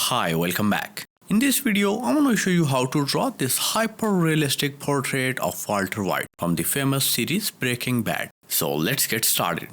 Hi, welcome back. In this video, I'm going to show you how to draw this hyper-realistic portrait of Walter White from the famous series Breaking Bad. So let's get started.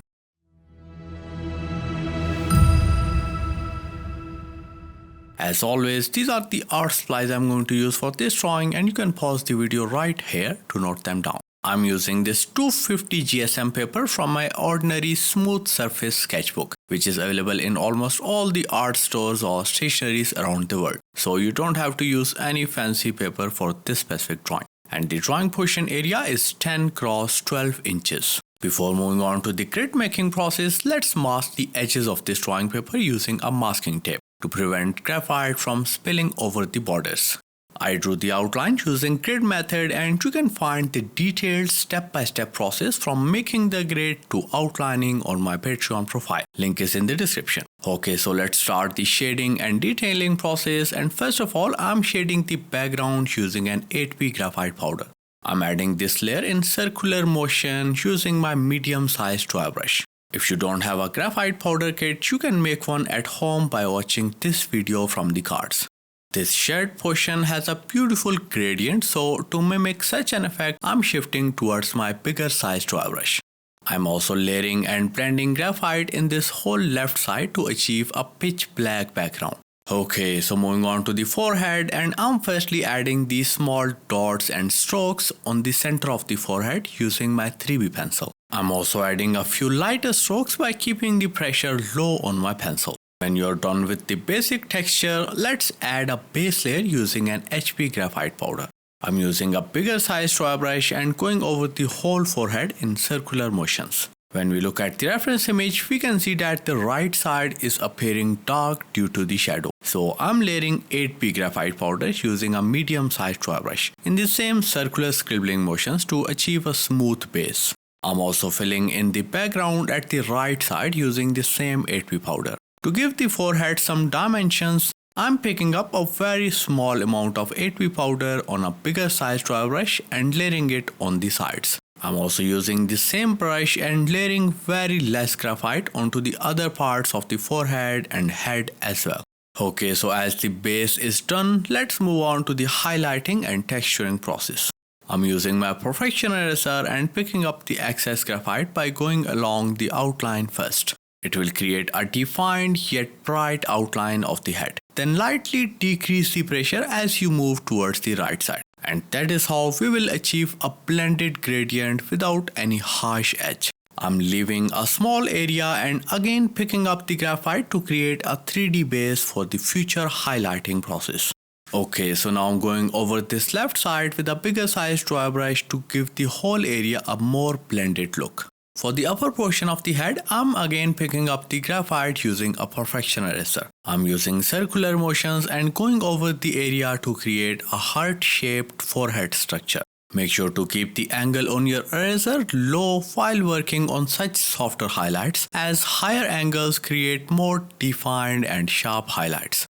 As always, these are the art supplies I'm going to use for this drawing, and you can pause the video right here to note them down. I'm using this 250 GSM paper from my ordinary smooth surface sketchbook, which is available in almost all the art stores or stationeries around the world. So you don't have to use any fancy paper for this specific drawing. And the drawing portion area is 10 x 12 inches. Before moving on to the grid making process, let's mask the edges of this drawing paper using a masking tape to prevent graphite from spilling over the borders. I drew the outline using grid method, and you can find the detailed step-by-step process from making the grid to outlining on my Patreon profile. Link is in the description. Okay, so let's start the shading and detailing process, and first of all, I'm shading the background using an 8B graphite powder. I'm adding this layer in circular motion using my medium-sized toy brush. If you don't have a graphite powder kit, you can make one at home by watching this video from the cards. This shared portion has a beautiful gradient, so to mimic such an effect, I'm shifting towards my bigger sized toy brush. I'm also layering and blending graphite in this whole left side to achieve a pitch black background. Okay, so moving on to the forehead, and I'm firstly adding these small dots and strokes on the center of the forehead using my 3B pencil. I'm also adding a few lighter strokes by keeping the pressure low on my pencil. When you're done with the basic texture, let's add a base layer using an HP graphite powder. I'm using a bigger size toy brush and going over the whole forehead in circular motions. When we look at the reference image, we can see that the right side is appearing dark due to the shadow. So I'm layering 8B graphite powder using a medium sized toy brush in the same circular scribbling motions to achieve a smooth base. I'm also filling in the background at the right side using the same 8B powder. To give the forehead some dimensions, I'm picking up a very small amount of 8B powder on a bigger sized toy brush and layering it on the sides. I'm also using the same brush and layering very less graphite onto the other parts of the forehead and head as well. Okay, so as the base is done, let's move on to the highlighting and texturing process. I'm using my perfection eraser and picking up the excess graphite by going along the outline first. It will create a defined yet bright outline of the head. Then lightly decrease the pressure as you move towards the right side. And that is how we will achieve a blended gradient without any harsh edge. I'm leaving a small area and again picking up the graphite to create a 3D base for the future highlighting process. Okay, so now I'm going over this left side with a bigger sized toy brush to give the whole area a more blended look. For the upper portion of the head, I'm again picking up the graphite using a perfection eraser. I'm using circular motions and going over the area to create a heart-shaped forehead structure. Make sure to keep the angle on your eraser low while working on such softer highlights, as higher angles create more defined and sharp highlights.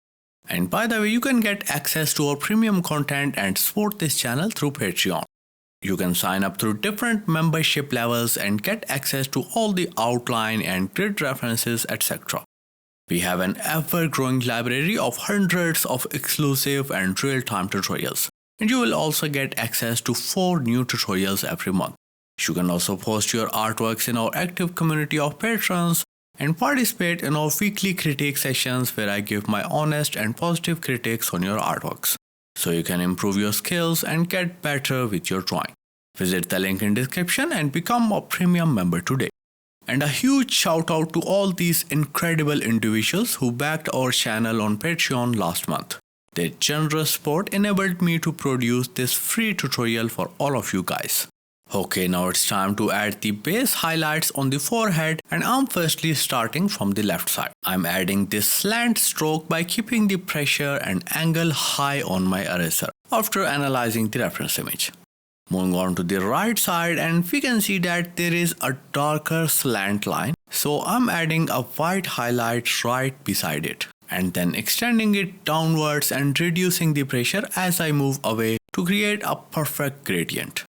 And by the way, you can get access to our premium content and support this channel through Patreon. You can sign up through different membership levels and get access to all the outline and grid references, etc. We have an ever-growing library of hundreds of exclusive and real-time tutorials. And you will also get access to 4 new tutorials every month. You can also post your artworks in our active community of patrons and participate in our weekly critique sessions where I give my honest and positive critiques on your artworks, so you can improve your skills and get better with your drawing. Visit the link in description and become a premium member today. And a huge shout out to all these incredible individuals who backed our channel on Patreon last month. Their generous support enabled me to produce this free tutorial for all of you guys. Okay, now it's time to add the base highlights on the forehead, and I'm firstly starting from the left side. I'm adding this slant stroke by keeping the pressure and angle high on my eraser after analyzing the reference image. Moving on to the right side, and we can see that there is a darker slant line, so I'm adding a white highlight right beside it and then extending it downwards and reducing the pressure as I move away to create a perfect gradient.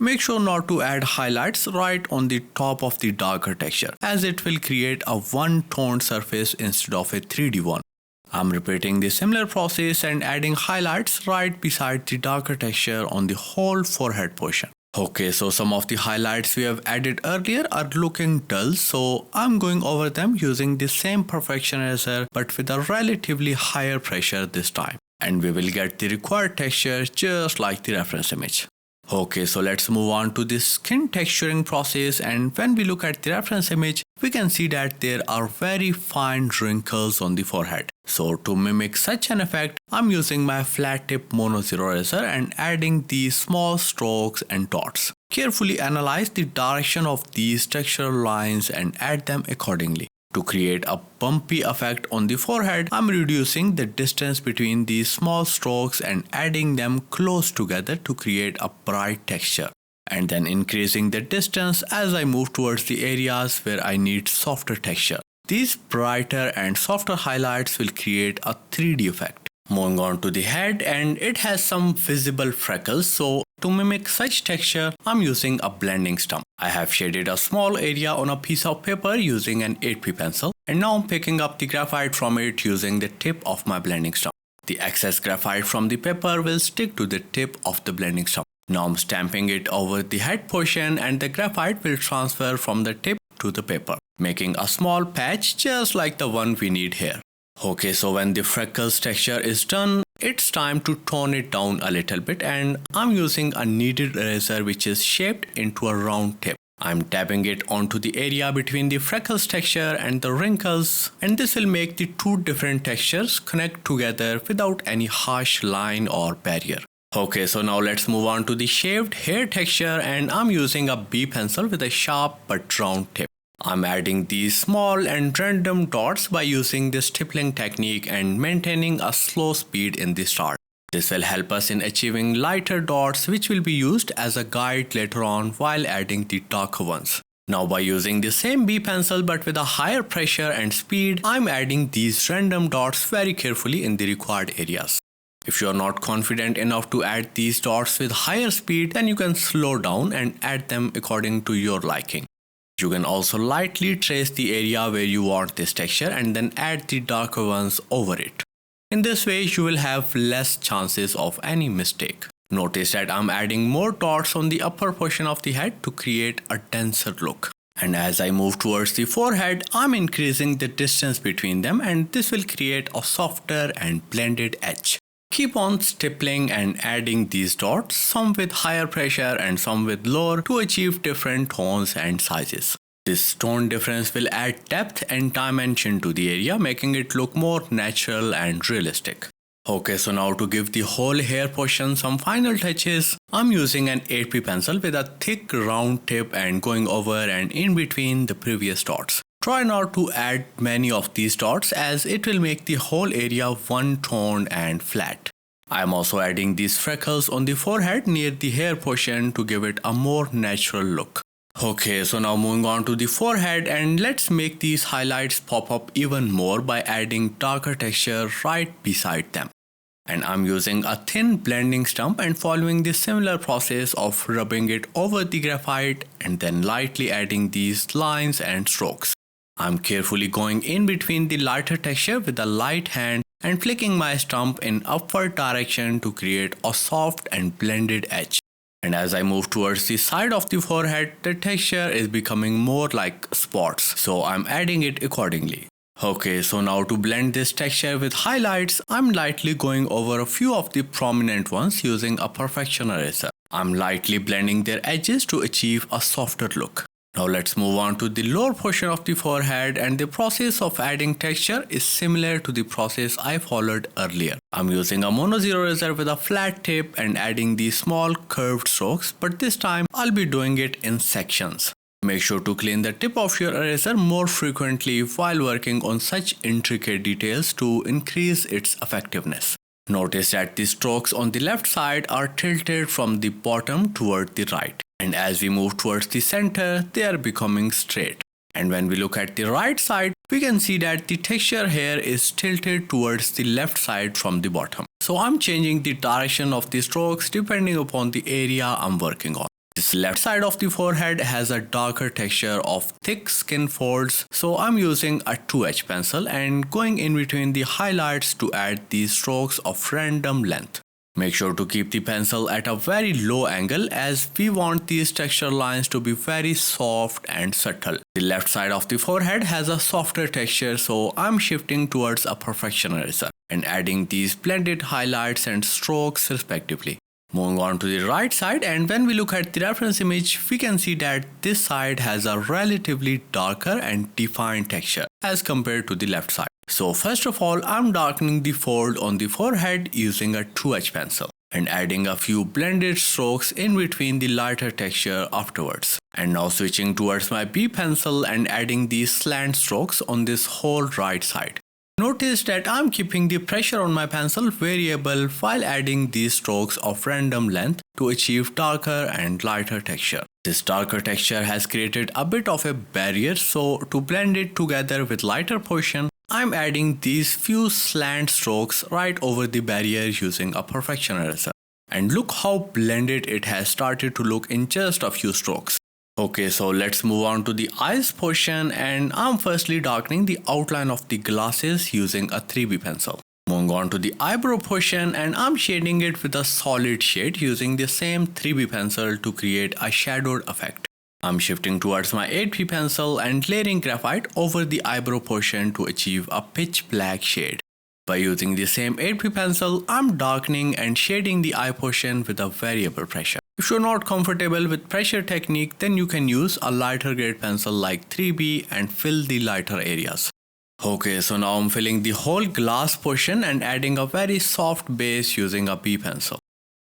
Make sure not to add highlights right on the top of the darker texture, as it will create a one-toned surface instead of a 3D one. I'm repeating the similar process and adding highlights right beside the darker texture on the whole forehead portion. Okay, so some of the highlights we have added earlier are looking dull, so I'm going over them using the same perfection eraser but with a relatively higher pressure this time. And we will get the required texture just like the reference image. Okay, so let's move on to the skin texturing process, and when we look at the reference image, we can see that there are very fine wrinkles on the forehead. So to mimic such an effect, I'm using my flat tip mono zero eraser and adding these small strokes and dots. Carefully analyze the direction of these textural lines and add them accordingly. To create a bumpy effect on the forehead, I'm reducing the distance between these small strokes and adding them close together to create a bright texture, and then increasing the distance as I move towards the areas where I need softer texture. These brighter and softer highlights will create a 3D effect. Moving on to the head, and it has some visible freckles, so to mimic such texture, I'm using a blending stump. I have shaded a small area on a piece of paper using an 8B pencil, and now I'm picking up the graphite from it using the tip of my blending stump. The excess graphite from the paper will stick to the tip of the blending stump. Now I'm stamping it over the head portion, and the graphite will transfer from the tip to the paper, making a small patch just like the one we need here. Okay, so when the freckles texture is done, it's time to tone it down a little bit, and I'm using a kneaded eraser which is shaped into a round tip. I'm tapping it onto the area between the freckles texture and the wrinkles, and this will make the two different textures connect together without any harsh line or barrier. Okay, so now let's move on to the shaved hair texture, and I'm using a B pencil with a sharp but round tip. I'm adding these small and random dots by using this stippling technique and maintaining a slow speed in the start. This will help us in achieving lighter dots which will be used as a guide later on while adding the darker ones. Now by using the same B pencil but with a higher pressure and speed, I'm adding these random dots very carefully in the required areas. If you are not confident enough to add these dots with higher speed, then you can slow down and add them according to your liking. You can also lightly trace the area where you want this texture and then add the darker ones over it. In this way, you will have less chances of any mistake. Notice that I'm adding more dots on the upper portion of the head to create a denser look. And as I move towards the forehead, I'm increasing the distance between them, and this will create a softer and blended edge. Keep on stippling and adding these dots, some with higher pressure and some with lower, to achieve different tones and sizes. This tone difference will add depth and dimension to the area, making it look more natural and realistic. Okay, so now to give the whole hair portion some final touches, I'm using an 8B pencil with a thick round tip and going over and in between the previous dots. Try not to add many of these dots as it will make the whole area one-toned and flat. I am also adding these freckles on the forehead near the hair portion to give it a more natural look. Okay, so now moving on to the forehead, and let's make these highlights pop up even more by adding darker texture right beside them. And I'm using a thin blending stump and following the similar process of rubbing it over the graphite and then lightly adding these lines and strokes. I'm carefully going in between the lighter texture with a light hand and flicking my stump in upward direction to create a soft and blended edge. And as I move towards the side of the forehead, the texture is becoming more like spots, so I'm adding it accordingly. Okay, so now to blend this texture with highlights, I'm lightly going over a few of the prominent ones using a perfection eraser. I'm lightly blending their edges to achieve a softer look. Now let's move on to the lower portion of the forehead, and the process of adding texture is similar to the process I followed earlier. I'm using a mono zero eraser with a flat tip and adding these small curved strokes, but this time I'll be doing it in sections. Make sure to clean the tip of your eraser more frequently while working on such intricate details to increase its effectiveness. Notice that the strokes on the left side are tilted from the bottom toward the right. And as we move towards the center, they are becoming straight. And when we look at the right side, we can see that the texture here is tilted towards the left side from the bottom. So I'm changing the direction of the strokes depending upon the area I'm working on. This left side of the forehead has a darker texture of thick skin folds, so I'm using a 2H pencil and going in between the highlights to add these strokes of random length. Make sure to keep the pencil at a very low angle as we want these texture lines to be very soft and subtle. The left side of the forehead has a softer texture, so I'm shifting towards a perfection eraser and adding these blended highlights and strokes respectively. Moving on to the right side, and when we look at the reference image, we can see that this side has a relatively darker and defined texture as compared to the left side. So first of all, I'm darkening the fold on the forehead using a 2H pencil and adding a few blended strokes in between the lighter texture afterwards. And now switching towards my B pencil and adding these slant strokes on this whole right side. Notice that I'm keeping the pressure on my pencil variable while adding these strokes of random length to achieve darker and lighter texture. This darker texture has created a bit of a barrier, so to blend it together with lighter portion, I'm adding these few slant strokes right over the barrier using a perfection eraser. And look how blended it has started to look in just a few strokes. Okay, so let's move on to the eyes portion, and I'm firstly darkening the outline of the glasses using a 3B pencil. Moving on to the eyebrow portion, and I'm shading it with a solid shade using the same 3B pencil to create a shadowed effect. I'm shifting towards my 8B pencil and layering graphite over the eyebrow portion to achieve a pitch black shade. By using the same 8B pencil, I'm darkening and shading the eye portion with a variable pressure. If you're not comfortable with pressure technique, then you can use a lighter grade pencil like 3B and fill the lighter areas. Okay, so now I'm filling the whole glass portion and adding a very soft base using a B pencil.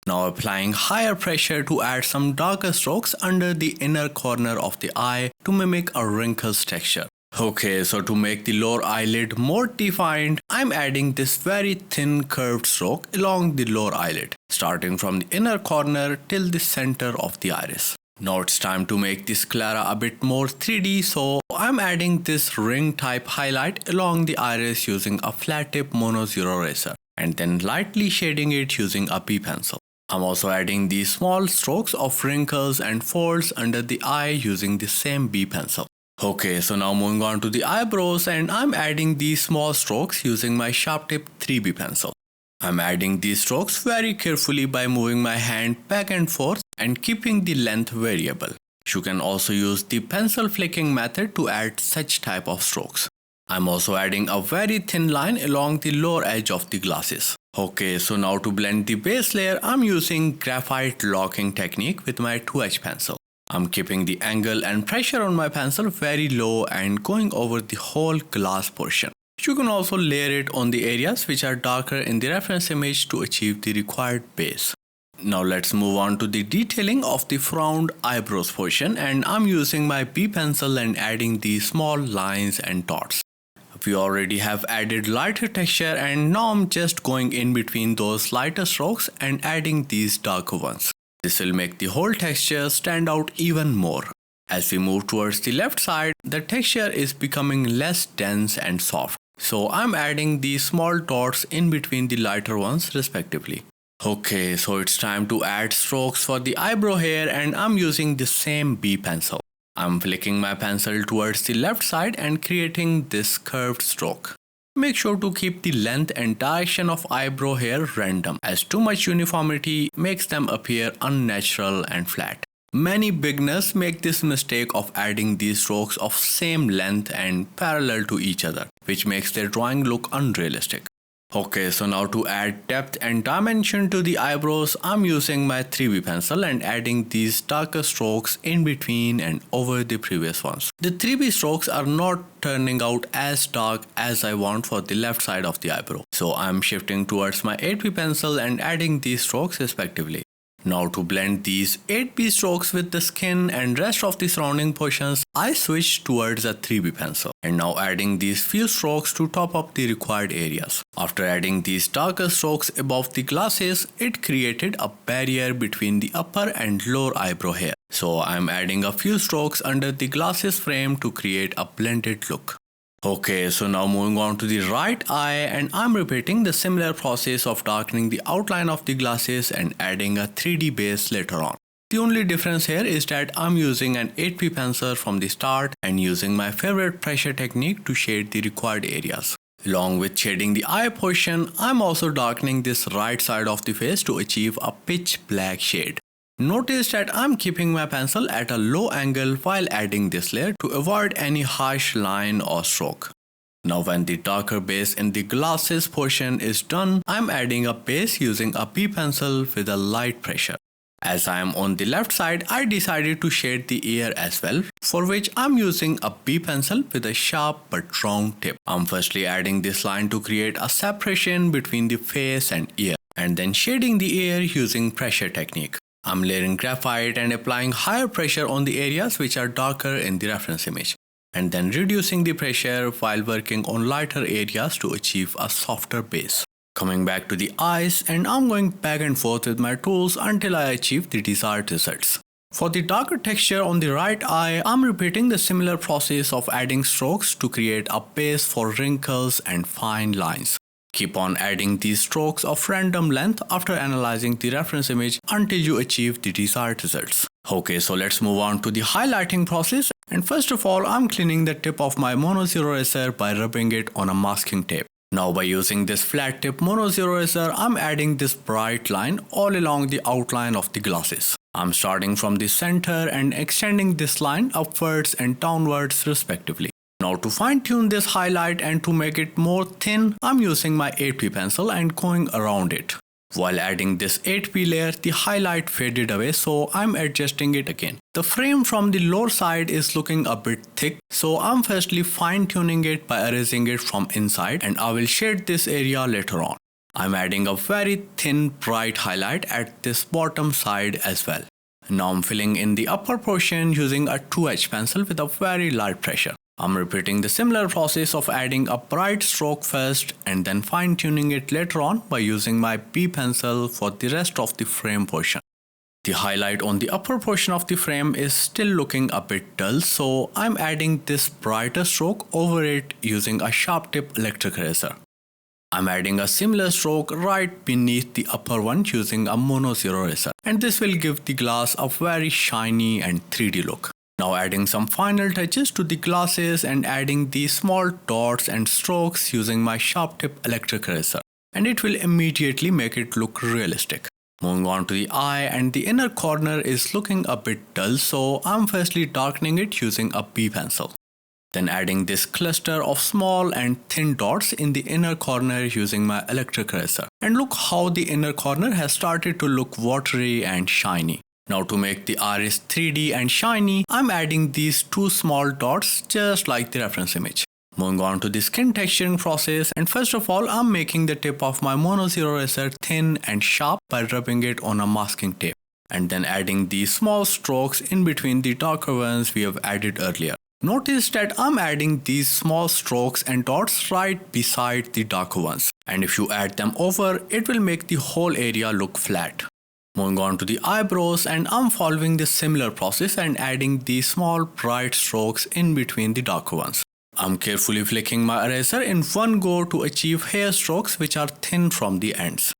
Now applying higher pressure to add some darker strokes under the inner corner of the eye to mimic a wrinkles texture. Okay, so to make the lower eyelid more defined, I'm adding this very thin curved stroke along the lower eyelid, starting from the inner corner till the center of the iris. Now it's time to make this sclera a bit more 3D, so I'm adding this ring type highlight along the iris using a flat tip mono 0 eraser and then lightly shading it using a B pencil. I'm also adding these small strokes of wrinkles and folds under the eye using the same B pencil. Okay, so now moving on to the eyebrows, and I'm adding these small strokes using my sharp tip 3B pencil. I'm adding these strokes very carefully by moving my hand back and forth and keeping the length variable. You can also use the pencil flicking method to add such type of strokes. I'm also adding a very thin line along the lower edge of the glasses. Okay, so now to blend the base layer, I'm using graphite locking technique with my 2H pencil. I'm keeping the angle and pressure on my pencil very low and going over the whole glass portion. You can also layer it on the areas which are darker in the reference image to achieve the required base. Now let's move on to the detailing of the frowned eyebrows portion, and I'm using my B pencil and adding these small lines and dots. We already have added lighter texture, and now I'm just going in between those lighter strokes and adding these darker ones. This will make the whole texture stand out even more. As we move towards the left side, the texture is becoming less dense and soft. So I'm adding these small dots in between the lighter ones respectively. Okay, so it's time to add strokes for the eyebrow hair, and I'm using the same B pencil. I'm flicking my pencil towards the left side and creating this curved stroke. Make sure to keep the length and direction of eyebrow hair random, as too much uniformity makes them appear unnatural and flat. Many beginners make this mistake of adding these strokes of same length and parallel to each other, which makes their drawing look unrealistic. Okay, so now to add depth and dimension to the eyebrows, I'm using my 3B pencil and adding these darker strokes in between and over the previous ones. The 3B strokes are not turning out as dark as I want for the left side of the eyebrow. So I'm shifting towards my 8B pencil and adding these strokes respectively. Now to blend these 8B strokes with the skin and rest of the surrounding portions, I switched towards a 3B pencil and now adding these few strokes to top up the required areas. After adding these darker strokes above the glasses, it created a barrier between the upper and lower eyebrow hair. So I'm adding a few strokes under the glasses frame to create a blended look. Okay, so now moving on to the right eye, and I'm repeating the similar process of darkening the outline of the glasses and adding a 3D base later on. The only difference here is that I'm using an 8p pencil from the start and using my favorite pressure technique to shade the required areas. Along with shading the eye portion, I'm also darkening this right side of the face to achieve a pitch black shade. Notice that I'm keeping my pencil at a low angle while adding this layer to avoid any harsh line or stroke. Now when the darker base in the glasses portion is done, I'm adding a base using a P pencil with a light pressure. As I am on the left side, I decided to shade the ear as well, for which I'm using a B pencil with a sharp but round tip. I'm firstly adding this line to create a separation between the face and ear, and then shading the ear using pressure technique. I'm layering graphite and applying higher pressure on the areas which are darker in the reference image, and then reducing the pressure while working on lighter areas to achieve a softer base. Coming back to the eyes, and I'm going back and forth with my tools until I achieve the desired results. For the darker texture on the right eye, I'm repeating the similar process of adding strokes to create a base for wrinkles and fine lines. Keep on adding these strokes of random length after analyzing the reference image until you achieve the desired results. Okay, so let's move on to the highlighting process. And first of all, I'm cleaning the tip of my mono zero eraser by rubbing it on a masking tape. Now by using this flat tip mono zero eraser, I'm adding this bright line all along the outline of the glasses. I'm starting from the center and extending this line upwards and downwards respectively. Now to fine tune this highlight and to make it more thin, I'm using my 8p pencil and going around it. While adding this 8p layer, the highlight faded away, so I'm adjusting it again. The frame from the lower side is looking a bit thick, so I'm firstly fine tuning it by erasing it from inside, and I will shade this area later on. I'm adding a very thin bright highlight at this bottom side as well. Now I'm filling in the upper portion using a 2H pencil with a very light pressure. I'm repeating the similar process of adding a bright stroke first and then fine tuning it later on by using my B pencil for the rest of the frame portion. The highlight on the upper portion of the frame is still looking a bit dull, so I'm adding this brighter stroke over it using a sharp tip electric eraser. I'm adding a similar stroke right beneath the upper one using a mono zero eraser, and this will give the glass a very shiny and 3D look. Now adding some final touches to the glasses and adding these small dots and strokes using my sharp tip electric eraser, and it will immediately make it look realistic. Moving on to the eye, and the inner corner is looking a bit dull, so I'm firstly darkening it using a B pencil. Then adding this cluster of small and thin dots in the inner corner using my electric eraser. And look how the inner corner has started to look watery and shiny. Now to make the iris 3D and shiny, I'm adding these two small dots just like the reference image. Moving on to the skin texturing process, and first of all, I'm making the tip of my mono zero eraser thin and sharp by rubbing it on a masking tape, and then adding these small strokes in between the darker ones we have added earlier. Notice that I'm adding these small strokes and dots right beside the darker ones, and if you add them over, it will make the whole area look flat. Moving on to the eyebrows, and I'm following the similar process and adding these small bright strokes in between the darker ones. I'm carefully flicking my eraser in one go to achieve hair strokes which are thin from the ends.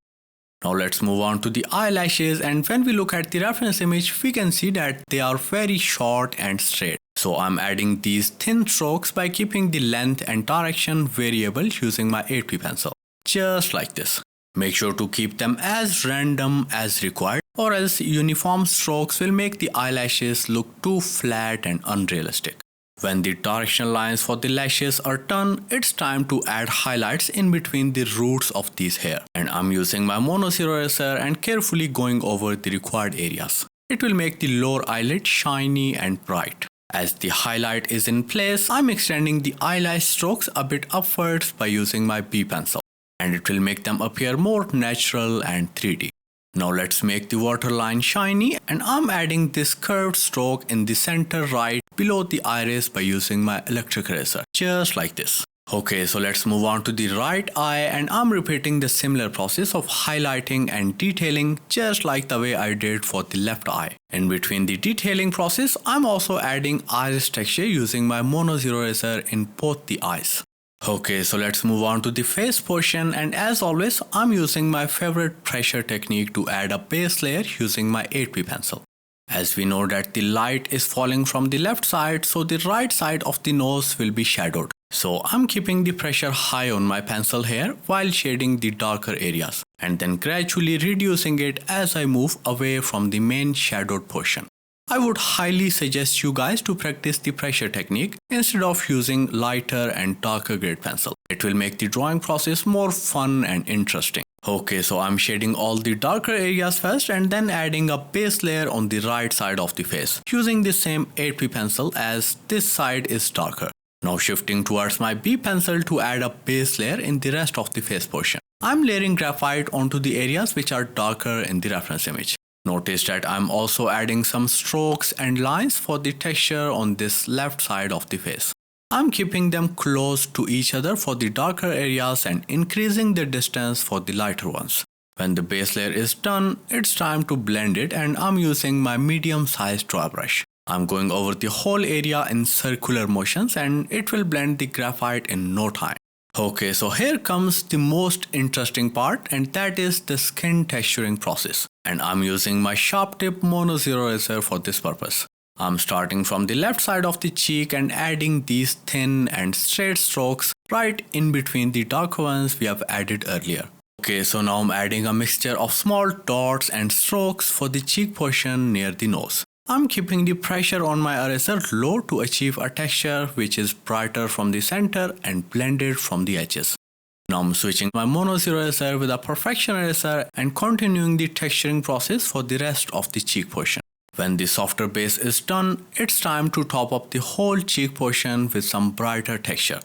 Now let's move on to the eyelashes, and when we look at the reference image, we can see that they are very short and straight. So I'm adding these thin strokes by keeping the length and direction variable using my 8p pencil. Just like this. Make sure to keep them as random as required, or else uniform strokes will make the eyelashes look too flat and unrealistic. When the directional lines for the lashes are done, it's time to add highlights in between the roots of these hair. And I'm using my mono zero eraser and carefully going over the required areas. It will make the lower eyelid shiny and bright. As the highlight is in place, I'm extending the eyelash strokes a bit upwards by using my B pencil, and it will make them appear more natural and 3D. Now let's make the waterline shiny, and I'm adding this curved stroke in the center right below the iris by using my electric eraser, just like this. Okay, so let's move on to the right eye, and I'm repeating the similar process of highlighting and detailing just like the way I did for the left eye. In between the detailing process, I'm also adding iris texture using my mono zero eraser in both the eyes. Okay, so let's move on to the face portion, and as always, I'm using my favorite pressure technique to add a base layer using my 8p pencil. As we know that the light is falling from the left side, so the right side of the nose will be shadowed. So I'm keeping the pressure high on my pencil here while shading the darker areas, and then gradually reducing it as I move away from the main shadowed portion. I would highly suggest you guys to practice the pressure technique instead of using lighter and darker grade pencil. It will make the drawing process more fun and interesting. Okay, so I'm shading all the darker areas first and then adding a base layer on the right side of the face using the same 8B pencil as this side is darker. Now shifting towards my B pencil to add a base layer in the rest of the face portion. I'm layering graphite onto the areas which are darker in the reference image. Notice that I'm also adding some strokes and lines for the texture on this left side of the face. I'm keeping them close to each other for the darker areas and increasing the distance for the lighter ones. When the base layer is done, it's time to blend it, and I'm using my medium-sized draw brush. I'm going over the whole area in circular motions and it will blend the graphite in no time. Okay, so here comes the most interesting part, and that is the skin texturing process. And I'm using my sharp tip mono zero eraser for this purpose. I'm starting from the left side of the cheek and adding these thin and straight strokes right in between the dark ones we have added earlier. Okay, so now I'm adding a mixture of small dots and strokes for the cheek portion near the nose. I'm keeping the pressure on my eraser low to achieve a texture which is brighter from the center and blended from the edges. Now I'm switching my mono zero eraser with a perfection eraser and continuing the texturing process for the rest of the cheek portion. When the softer base is done, it's time to top up the whole cheek portion with some brighter texture.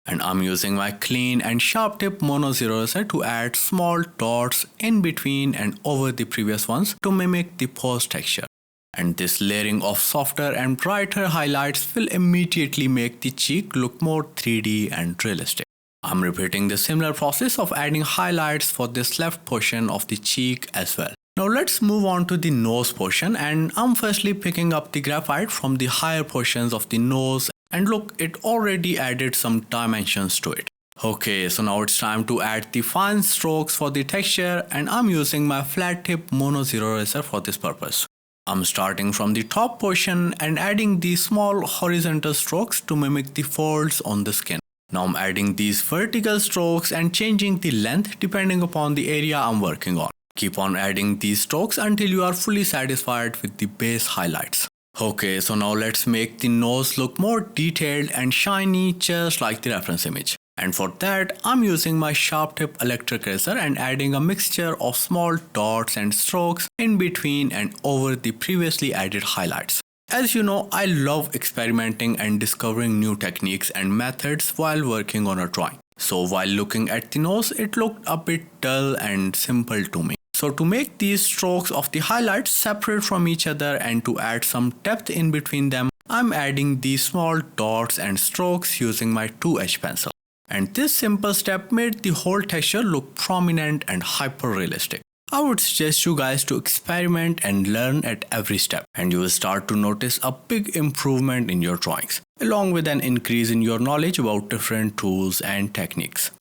And I'm using my clean and sharp tip mono zero eraser to add small dots in between and over the previous ones to mimic the pose texture. And this layering of softer and brighter highlights will immediately make the cheek look more 3D and realistic. I'm repeating the similar process of adding highlights for this left portion of the cheek as well. Now let's move on to the nose portion, and I'm firstly picking up the graphite from the higher portions of the nose, and look, it already added some dimensions to it. Okay, so now it's time to add the fine strokes for the texture, and I'm using my flat tip mono zero eraser for this purpose. I'm starting from the top portion and adding these small horizontal strokes to mimic the folds on the skin. Now I'm adding these vertical strokes and changing the length depending upon the area I'm working on. Keep on adding these strokes until you are fully satisfied with the base highlights. Okay, so now let's make the nose look more detailed and shiny just like the reference image. And for that, I'm using my sharp tip electric eraser and adding a mixture of small dots and strokes in between and over the previously added highlights. As you know, I love experimenting and discovering new techniques and methods while working on a drawing. So while looking at the nose, it looked a bit dull and simple to me. So to make these strokes of the highlights separate from each other and to add some depth in between them, I'm adding these small dots and strokes using my 2H pencil. And this simple step made the whole texture look prominent and hyper realistic. I would suggest you guys to experiment and learn at every step, and you will start to notice a big improvement in your drawings, along with an increase in your knowledge about different tools and techniques.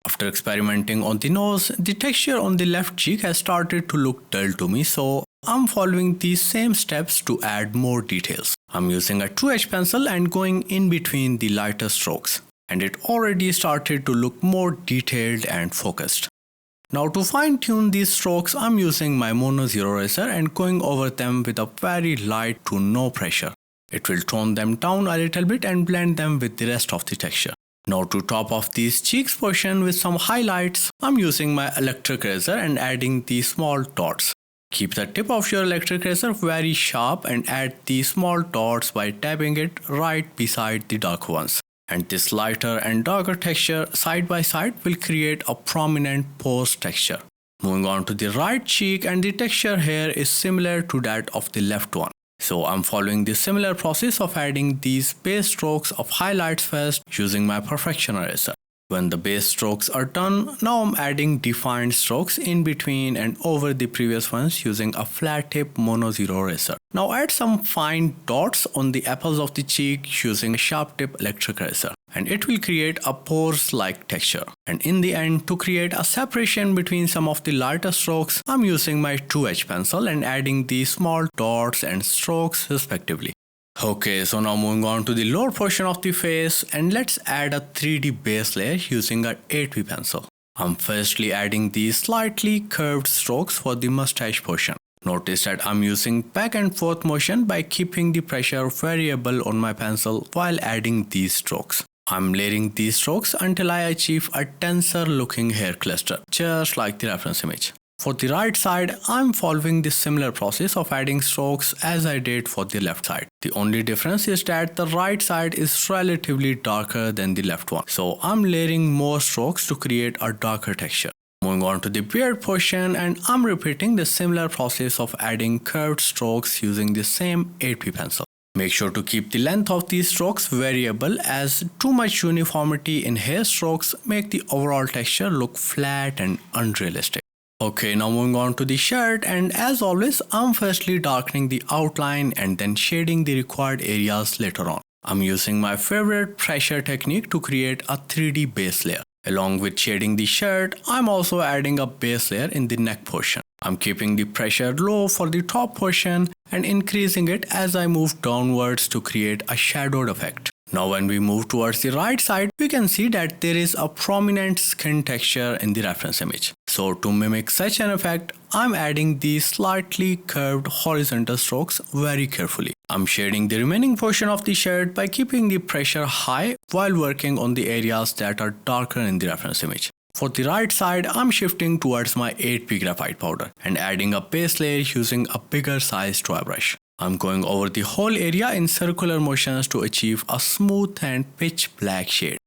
After experimenting on the nose, the texture on the left cheek has started to look dull to me, so I'm following these same steps to add more details. I'm using a 2H pencil and going in between the lighter strokes, and it already started to look more detailed and focused. Now to fine-tune these strokes, I'm using my mono zero eraser and going over them with a very light to no pressure. It will tone them down a little bit and blend them with the rest of the texture. Now to top off these cheeks portion with some highlights, I'm using my electric eraser and adding these small dots. Keep the tip of your electric eraser very sharp and add these small dots by tapping it right beside the dark ones. And this lighter and darker texture side by side will create a prominent pose texture. Moving on to the right cheek, and the texture here is similar to that of the left one. So I'm following the similar process of adding these base strokes of highlights first using my perfection eraser. When the base strokes are done, now I'm adding defined strokes in between and over the previous ones using a flat tip mono zero eraser. Now add some fine dots on the apples of the cheek using a sharp tip electric eraser. and it will create a pores-like texture. And in the end, to create a separation between some of the lighter strokes, I'm using my 2H pencil and adding the small dots and strokes respectively. Okay, so now moving on to the lower portion of the face, and let's add a 3D base layer using a 8B pencil. I'm firstly adding these slightly curved strokes for the mustache portion. Notice that I'm using back and forth motion by keeping the pressure variable on my pencil while adding these strokes. I'm layering these strokes until I achieve a denser looking hair cluster, just like the reference image. For the right side, I'm following the similar process of adding strokes as I did for the left side. The only difference is that the right side is relatively darker than the left one. So I'm layering more strokes to create a darker texture. Moving on to the beard portion, and I'm repeating the similar process of adding curved strokes using the same 8B pencil. Make sure to keep the length of these strokes variable, as too much uniformity in hair strokes make the overall texture look flat and unrealistic. Okay, now moving on to the shirt, and as always, I'm firstly darkening the outline and then shading the required areas later on. I'm using my favorite pressure technique to create a 3D base layer. Along with shading the shirt, I'm also adding a base layer in the neck portion. I'm keeping the pressure low for the top portion and increasing it as I move downwards to create a shadowed effect. Now when we move towards the right side, we can see that there is a prominent skin texture in the reference image. So to mimic such an effect, I'm adding these slightly curved horizontal strokes very carefully. I'm shading the remaining portion of the shirt by keeping the pressure high while working on the areas that are darker in the reference image. For the right side, I'm shifting towards my 8B graphite powder and adding a base layer using a bigger size dry brush. I'm going over the whole area in circular motions to achieve a smooth and pitch black shade.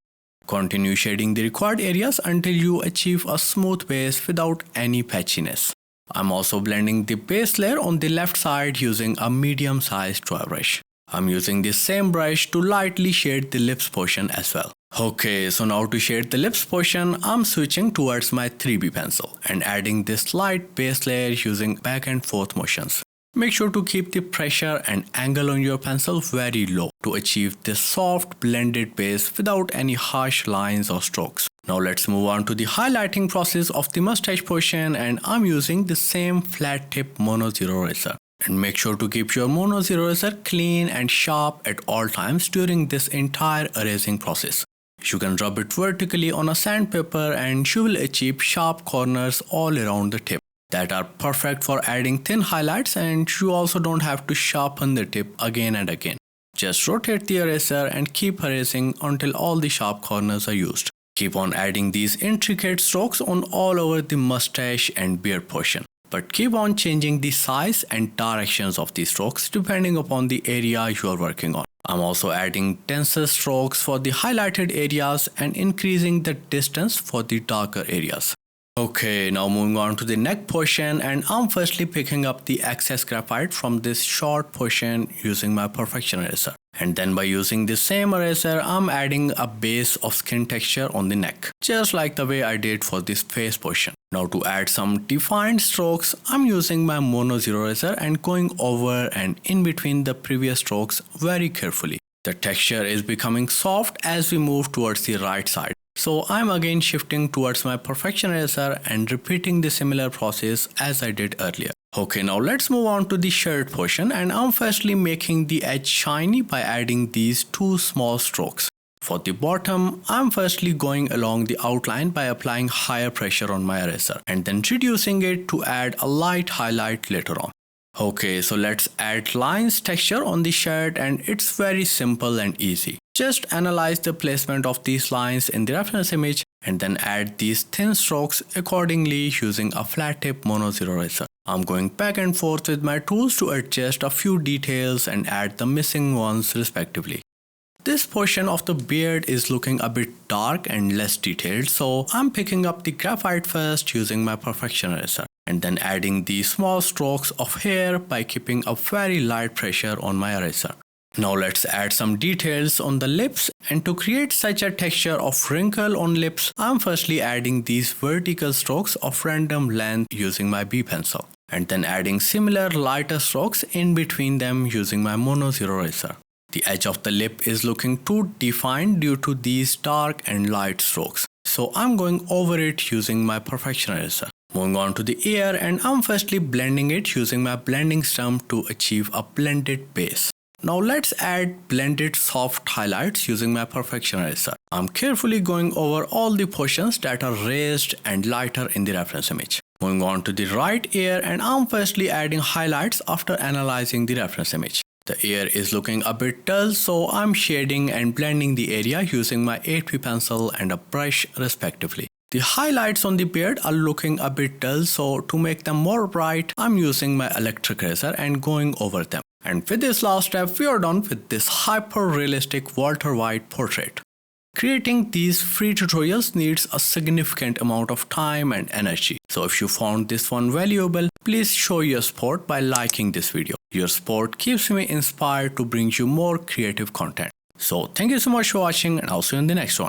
Continue shading the required areas until you achieve a smooth base without any patchiness. I'm also blending the base layer on the left side using a medium-sized dry brush. I'm using the same brush to lightly shade the lips portion as well. Okay, so now to shade the lips portion, I'm switching towards my 3B pencil and adding this light base layer using back and forth motions. Make sure to keep the pressure and angle on your pencil very low to achieve this soft blended base without any harsh lines or strokes. Now let's move on to the highlighting process of the mustache portion, and I'm using the same flat tip mono zero eraser. And make sure to keep your mono zero eraser clean and sharp at all times during this entire erasing process. You can rub it vertically on a sandpaper and you will achieve sharp corners all around the tip that are perfect for adding thin highlights, and you also don't have to sharpen the tip again and again. Just rotate the eraser and keep erasing until all the sharp corners are used. Keep on adding these intricate strokes on all over the mustache and beard portion, but keep on changing the size and directions of these strokes depending upon the area you are working on. I'm also adding denser strokes for the highlighted areas and increasing the distance for the darker areas. Okay, now moving on to the neck portion, and I'm firstly picking up the excess graphite from this short portion using my perfection eraser. And then by using the same eraser, I'm adding a base of skin texture on the neck, just like the way I did for this face portion. Now to add some defined strokes, I'm using my mono zero eraser and going over and in between the previous strokes very carefully. The texture is becoming soft as we move towards the right side. So I'm again shifting towards my perfection eraser and repeating the similar process as I did earlier. Okay, now let's move on to the shirt portion, and I'm firstly making the edge shiny by adding these two small strokes. For the bottom, I'm firstly going along the outline by applying higher pressure on my eraser and then reducing it to add a light highlight later on. Okay, so let's add lines texture on the shirt, and it's very simple and easy. Just analyze the placement of these lines in the reference image and then add these thin strokes accordingly using a flat tip mono zero eraser. I'm going back and forth with my tools to adjust a few details and add the missing ones respectively. This portion of the beard is looking a bit dark and less detailed, so I'm picking up the graphite first using my perfection eraser and then adding the small strokes of hair by keeping a very light pressure on my eraser. Now let's add some details on the lips, and to create such a texture of wrinkle on lips, I'm firstly adding these vertical strokes of random length using my B pencil and then adding similar lighter strokes in between them using my mono zero eraser. The edge of the lip is looking too defined due to these dark and light strokes. So I'm going over it using my perfection eraser. Moving on to the ear, and I'm firstly blending it using my blending stump to achieve a blended base. Now let's add blended soft highlights using my perfection eraser. I'm carefully going over all the portions that are raised and lighter in the reference image. Moving on to the right ear, and I'm firstly adding highlights after analyzing the reference image. The ear is looking a bit dull, so I'm shading and blending the area using my 8B pencil and a brush respectively. The highlights on the beard are looking a bit dull, so to make them more bright, I'm using my electric razor and going over them. And with this last step, we are done with this hyper-realistic Walter White portrait. Creating these free tutorials needs a significant amount of time and energy. So if you found this one valuable, please show your support by liking this video. Your support keeps me inspired to bring you more creative content. So thank you so much for watching, and I'll see you in the next one.